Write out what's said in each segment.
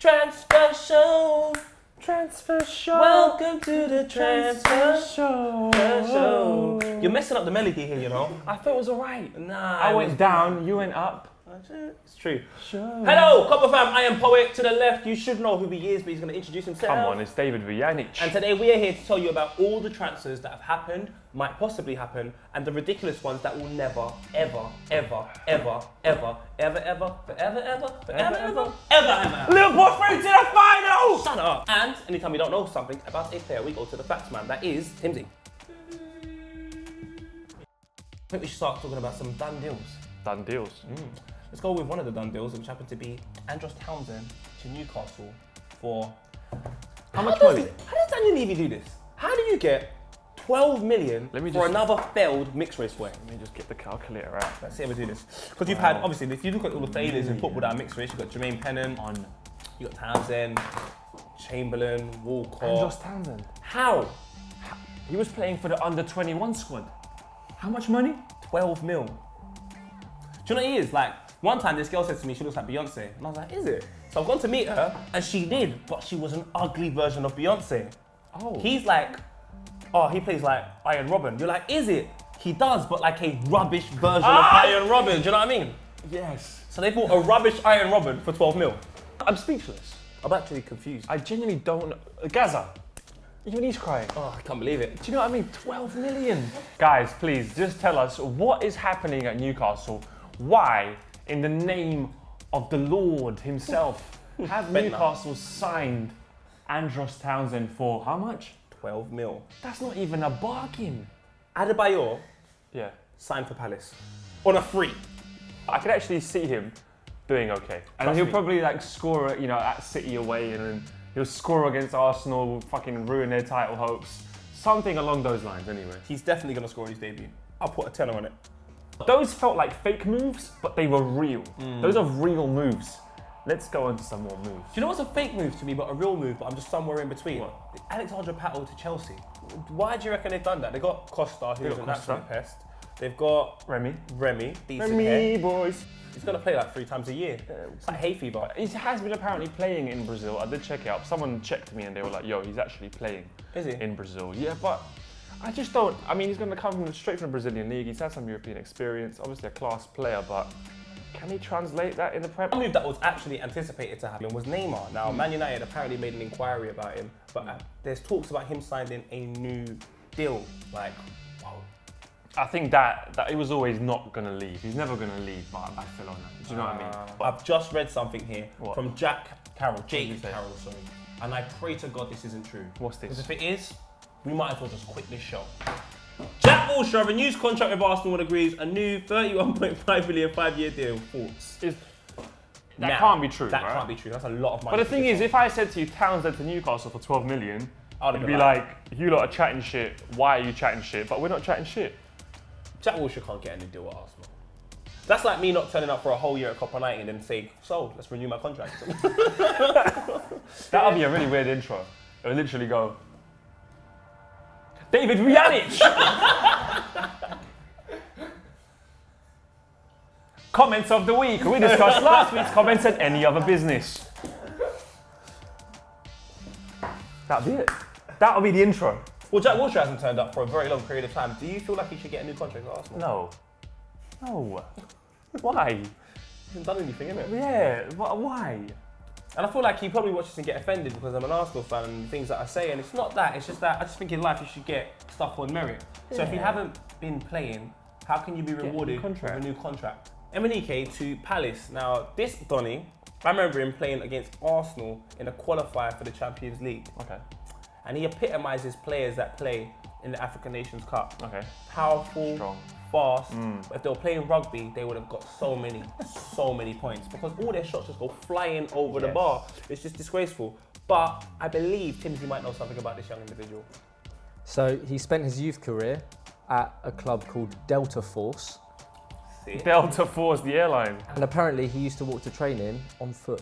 Transfer show. Transfer show. Welcome to the transfer show. You're messing up the melody here, you know. I thought it was alright. Nah. I went down, you went up. It's true. Sure. Hello, Copper fam. I am Poet. To the left, you should know who he is, but he's going to introduce himself. Come on, it's David Vujanic. And today we are here to tell you about all the transfers that have happened, might possibly happen, and the ridiculous ones that will never, ever, ever, ever, ever, ever, ever, forever, ever, forever, ever, ever. Liverpool through to the final! Shut up. And anytime we don't know something about a player, we go to the facts man. That is Timsy. I think we should start talking about some done deals. Done deals. Let's go with one of the done deals, which happened to be Andros Townsend to Newcastle for... How much money? How does Daniel Levy do this? How do you get 12 million for another failed mixed race way? Let me just get the calculator out. Let's see how we do this. Because you've had, obviously, if you look at all the failures in football that are mixed race, you've got Jermaine Pennant, you got Townsend, Chamberlain, Walcott. Andros Townsend. How? He was playing for the under-21 squad. How much money? 12 mil. Do you know what it is? Like, one time this girl said to me, she looks like Beyonce. And I was like, is it? So I've gone to meet her, and she did, but she was an ugly version of Beyonce. Oh. He's like, oh, he plays like Iron Robin. You're like, is it? He does, but like a rubbish version of Iron Robin. Do you know what I mean? Yes. So they bought a rubbish Iron Robin for 12 mil. I'm speechless. I'm actually confused. I genuinely don't know. Gaza. Even he's crying. Oh, I can't believe it. Do you know what I mean? 12 million. Guys, please, just tell us what is happening at Newcastle. Why, in the name of the Lord himself, have Newcastle signed Andros Townsend for how much? 12 mil. That's not even a bargain. Adebayor signed for Palace on a free. I could actually see him doing okay. And he'll probably like score, at City away, and then he'll score against Arsenal, fucking ruin their title hopes. Something along those lines, anyway. He's definitely going to score in his debut. I'll put a tenner on it. Those felt like fake moves, but they were real. Those are real moves. Let's go on to some more moves. Do you know what's a fake move to me, but a real move, but I'm just somewhere in between? What? Alexandra Pato to Chelsea. Why do you reckon they've done that? They've got Costa, who's an absolute pest. They've got Remy, decent Remy hair. Boys. He's going to play like 3 times a year. It's like hay fever. He has been apparently playing in Brazil. I did check it out. Someone checked me and they were like, yo, he's actually playing in Brazil. Yeah, but I just don't. I mean, he's going to come straight from the Brazilian league. He's had some European experience, obviously a class player, but can he translate that in the Premier? One move that was actually anticipated to happen was Neymar. Now, Man United apparently made an inquiry about him, but there's talks about him signing a new deal. Like, whoa. I think that it was always not going to leave. He's never going to leave, but I feel on that. Do you know what I mean? I've just read something here from Jake Carroll, sorry. And I pray to God this isn't true. What's this? Because if it is, we might as well just quit this show. Jack Wilshere renews contract with Arsenal and agrees a new 31.5 million 5-year deal. Thoughts? That can't be true, That right? can't be true. That's a lot of money. But the thing is, if I said to you Townsend to Newcastle for 12 million, I'd be like, you lot are chatting shit. Why are you chatting shit? But we're not chatting shit. Jack Wilshere can't get a new deal at Arsenal. That's like me not turning up for a whole year at Copper Night and then saying, so, let's renew my contract. That would be a really weird intro. It would literally go, David Vujanic! Comments of the week. We discussed last week's comments and any other business. That'd be it. That'll be the intro. Well, Jack Wilshere hasn't turned up for a very long period of time. Do you feel like he should get a new contract at Arsenal? No. Why? He hasn't done anything, innit? Yeah, why? And I feel like he probably watches and get offended because I'm an Arsenal fan and things that I say, and it's not that, it's just that I just think in life you should get stuff on merit. Yeah. So if you haven't been playing, how can you be rewarded with a new contract? Emenike to Palace. Now, this Donny, I remember him playing against Arsenal in a qualifier for the Champions League. Okay. And he epitomises players that play in the African Nations Cup. Okay. Powerful, strong, fast. But if they were playing rugby, they would have got so many points because all their shots just go flying over the bar. It's just disgraceful. But I believe Timothy might know something about this young individual. So he spent his youth career at a club called Delta Force. Delta Force, the airline. And apparently he used to walk to training on foot.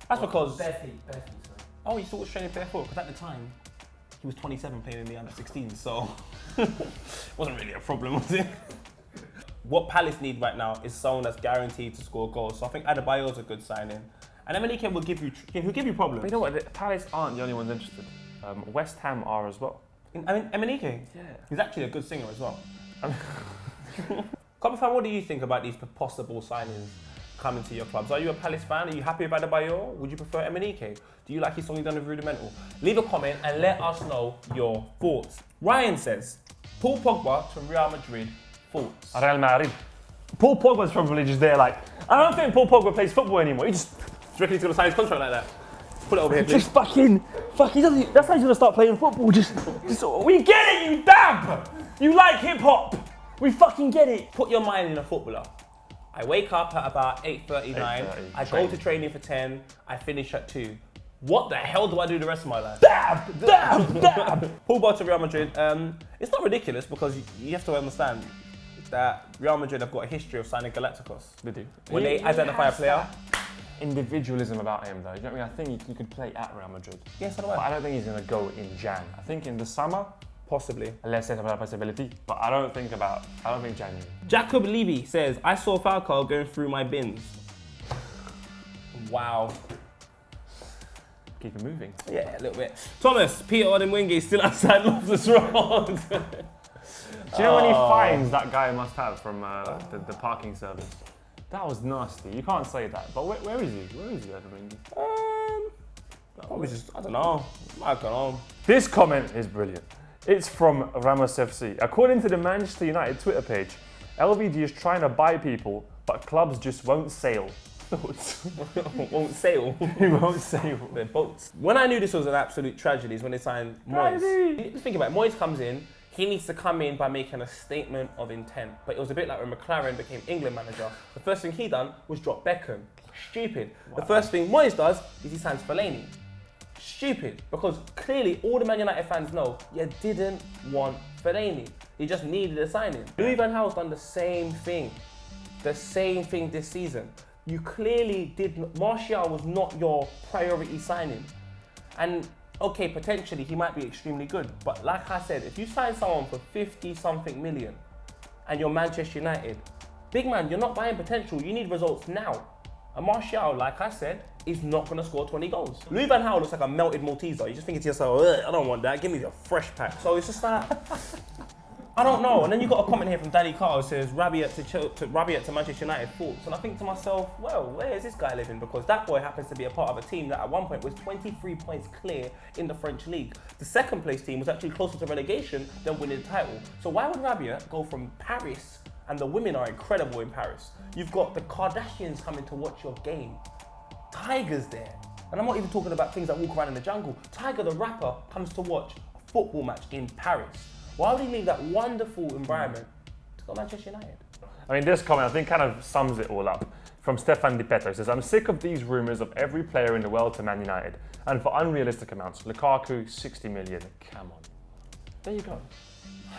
That's because... Bare feet, sorry. Oh, he still was training barefoot because at the time, he was 27 playing in the under-16s, so wasn't really a problem, was it? What Palace need right now is someone that's guaranteed to score goals. So I think Adebayor's a good signing. And Emenike will give you problems. But you know what? Palace aren't the only ones interested. West Ham are as well. Emenike? Yeah. He's actually a good singer as well. Copper fan, what do you think about these possible signings coming to your clubs? Are you a Palace fan? Are you happy about Adebayor? Would you prefer Emenike? Do you like his song he's done with Rudimental? Leave a comment and let us know your thoughts. Ryan says, Paul Pogba to Real Madrid, thoughts? Real Madrid. Paul Pogba's probably just there like, I don't think Paul Pogba plays football anymore. He just... Do you reckon he's going to sign his contract like that? Put it over here, please. Just fucking, that's how he's gonna start playing football. Just, we get it, you damn! You like hip hop. We fucking get it. Put your mind in a footballer. I wake up at about 8:39. I go to training for 10. I finish at 2. What the hell do I do the rest of my life? Damn! Paul Pogba to Real Madrid. It's not ridiculous because you have to understand that Real Madrid have got a history of signing Galacticos. They do. When they identify a player. Individualism about him though. You know what I mean? I think he could play at Real Madrid. Yes, but I don't think he's going to go in Jan. I think in the summer, possibly. Unless there's a possibility. But I don't think January. Jacob Levy says, I saw Falcao going through my bins. Wow. Keep it moving. Yeah, a little bit. Thomas, Peter Odemwingie still outside Loftus Road. Do you know how many fines that guy must have from the parking service? That was nasty. You can't say that. But where is he? Where is he, Odemwingie? Probably just, I don't know. I don't know. This comment is brilliant. It's from Ramos FC. According to the Manchester United Twitter page, LVD is trying to buy people, but clubs just won't sail. Won't sail. He won't sail. Their boats. When I knew this was an absolute tragedy is when they signed Moyes. Think about it. Moyes comes in. He needs to come in by making a statement of intent. But it was a bit like when McLaren became England manager. The first thing he done was drop Beckham. Stupid. Wow. The first thing Moyes does is he signs Fellaini. Stupid. Because clearly all the Man United fans know you didn't want Fellaini. You just needed a signing. Louis van Gaal's done the same thing. The same thing this season. You clearly did. Martial was not your priority signing. And okay, potentially he might be extremely good. But like I said, if you sign someone for 50-something million and you're Manchester United, big man, you're not buying potential. You need results now. And Martial, like I said, is not going to score 20 goals. Louis van Gaal looks like a melted Malteser. You just thinking to yourself, I don't want that. Give me a fresh pack. So it's just like, I don't know. And then you got a comment here from Danny Carr who says, Rabiot to Manchester United thoughts. And I think to myself, well, where is this guy living? Because that boy happens to be a part of a team that at one point was 23 points clear in the French league. The second place team was actually closer to relegation than winning the title. So why would Rabiot go from Paris, and the women are incredible in Paris? You've got the Kardashians coming to watch your game. Tiger's there. And I'm not even talking about things that walk around in the jungle. Tiger the rapper comes to watch a football match in Paris. Why would he leave that wonderful environment to go to Manchester United? I mean, this comment, I think, kind of sums it all up. From Stefan Di Petro, it says, I'm sick of these rumours of every player in the world to Man United. And for unrealistic amounts, Lukaku, 60 million. Come on. There you go.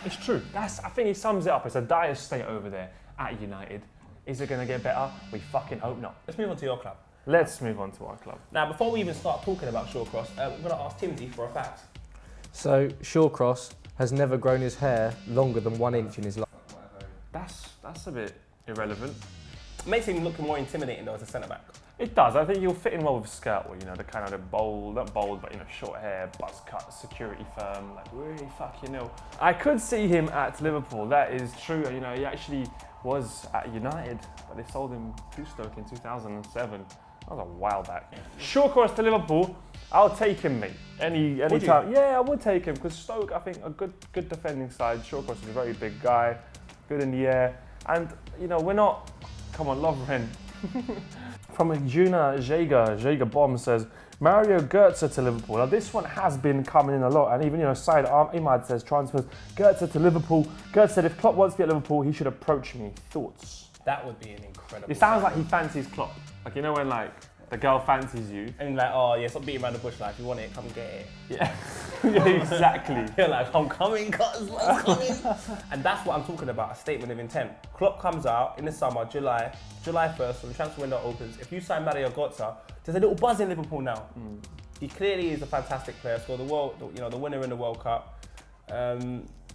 It's true. I think he sums it up. It's a dire state over there at United. Is it going to get better? We fucking hope not. Let's move on to your club. Let's move on to our club. Now, before we even start talking about Shawcross, we're going to ask Timothy for a fact. So, Shawcross has never grown his hair longer than 1 inch in his life. That's a bit irrelevant. It makes him look more intimidating though as a centre-back. It does. I think he'll fit in well with Skirtle, the kind of the bold, not bold, but short hair, buzz cut, security firm, like really fucking ill. I could see him at Liverpool. That is true. He actually was at United, but they sold him to Stoke in 2007. That was a while back. Shawcross to Liverpool. I'll take him, mate. Any time. Yeah, I would take him because Stoke, I think, a good defending side. Shawcross is a very big guy, good in the air, and we're not. Come on, Lovren. From Juna Jager Bomb says Mario Götze to Liverpool. Now this one has been coming in a lot, and even Said Ahmad says transfers Götze to Liverpool. Götze said if Klopp wants to be at Liverpool, he should approach me. Thoughts? That would be an incredible. It sounds like he fancies Klopp. Like when the girl fancies you. And like, oh yeah, stop beating around the bush. Like, if you want it, come get it. Yeah, yeah, exactly. You're like, I'm coming, cuz, I'm coming. And that's what I'm talking about, a statement of intent. Klopp comes out in the summer, July 1st, when the transfer window opens. If you sign Mario Gotze, there's a little buzz in Liverpool now. He clearly is a fantastic player. Scored the winner in the World Cup.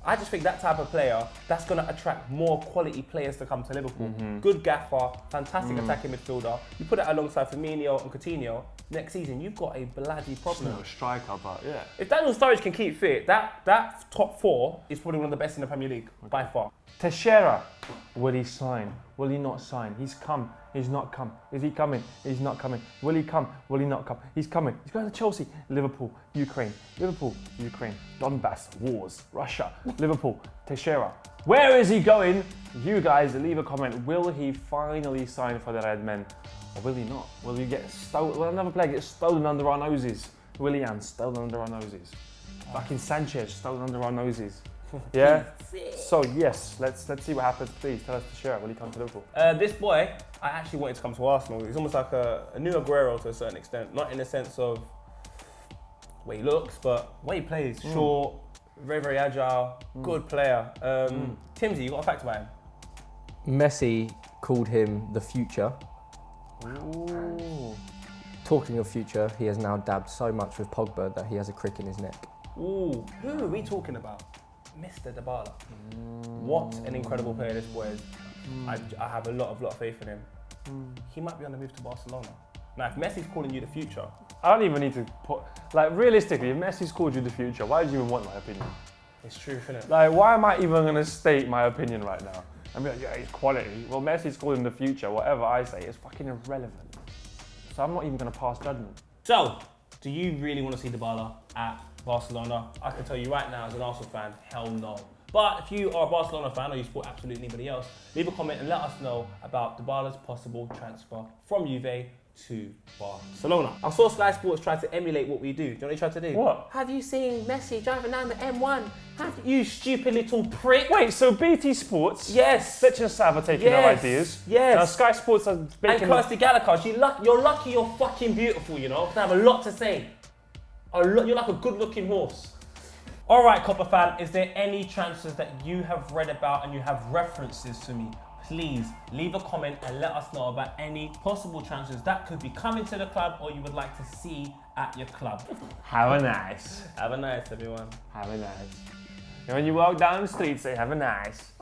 I just think that type of player, that's going to attract more quality players to come to Liverpool. Good gaffer, fantastic attacking midfielder. You put it alongside Firmino and Coutinho, next season you've got a bloody problem. No striker, but yeah. If Daniel Sturridge can keep fit, that top 4 is probably one of the best in the Premier League, by far. Teixeira, will he sign? Will he not sign? He's come, he's not come. Is he coming? He's not coming. Will he come? Will he not come? He's coming. He's going to Chelsea. Liverpool, Ukraine. Liverpool, Ukraine. Donbass, wars, Russia. Liverpool, Teixeira. Where is he going? You guys leave a comment. Will he finally sign for the Red Men? Or will he not? Will he get stolen? Will another player get stolen under our noses? Willian stolen under our noses. Fucking Sanchez stolen under our noses. Yeah. So yes, let's see what happens. Please tell us to share. Will he come to Liverpool? This boy, I actually wanted to come to Arsenal. He's almost like a new Aguero to a certain extent. Not in the sense of the way he looks, but the way he plays. Short, very, very agile, good player. Timsy, you got a fact about him? Messi called him the future. Ooh. Talking of future, he has now dabbed so much with Pogba that he has a crick in his neck. Ooh, who are we talking about? Mr. Dybala. What an incredible player this boy is. I have a lot of faith in him. He might be on the move to Barcelona. Now, if Messi's calling you the future, I don't even need to put, like, realistically, if Messi's called you the future, why do you even want my opinion? it's true, isn't it? Like, why am I even going to state my opinion right now? I'm like, yeah, he's quality. Well, Messi's called him the future. Whatever I say is fucking irrelevant. So I'm not even going to pass judgment. So, do you really want to see Dybala at Barcelona? I can tell you right now, as an Arsenal fan, hell no. But if you are a Barcelona fan or you support absolutely anybody else, leave a comment and let us know about Dybala's possible transfer from Juve to Barcelona. I saw Sky Sports try to emulate what we do. Do you know what they tried to do? What? Have you seen Messi driving down the M1? You stupid little prick. Wait, so BT Sports, Yes. Fletcher and Sav are taking our ideas. Yes. Now Sky Sports are And making... Kirsty Gallagher, you're lucky you're fucking beautiful, you know? 'Cause I have a lot to say. You're like a good-looking horse. All right, Copper fan, is there any transfers that you have read about and you have references to me? Please leave a comment and let us know about any possible transfers that could be coming to the club or you would like to see at your club. Have a nice. Have a nice, everyone. Have a nice. And when you walk down the street, say, have a nice.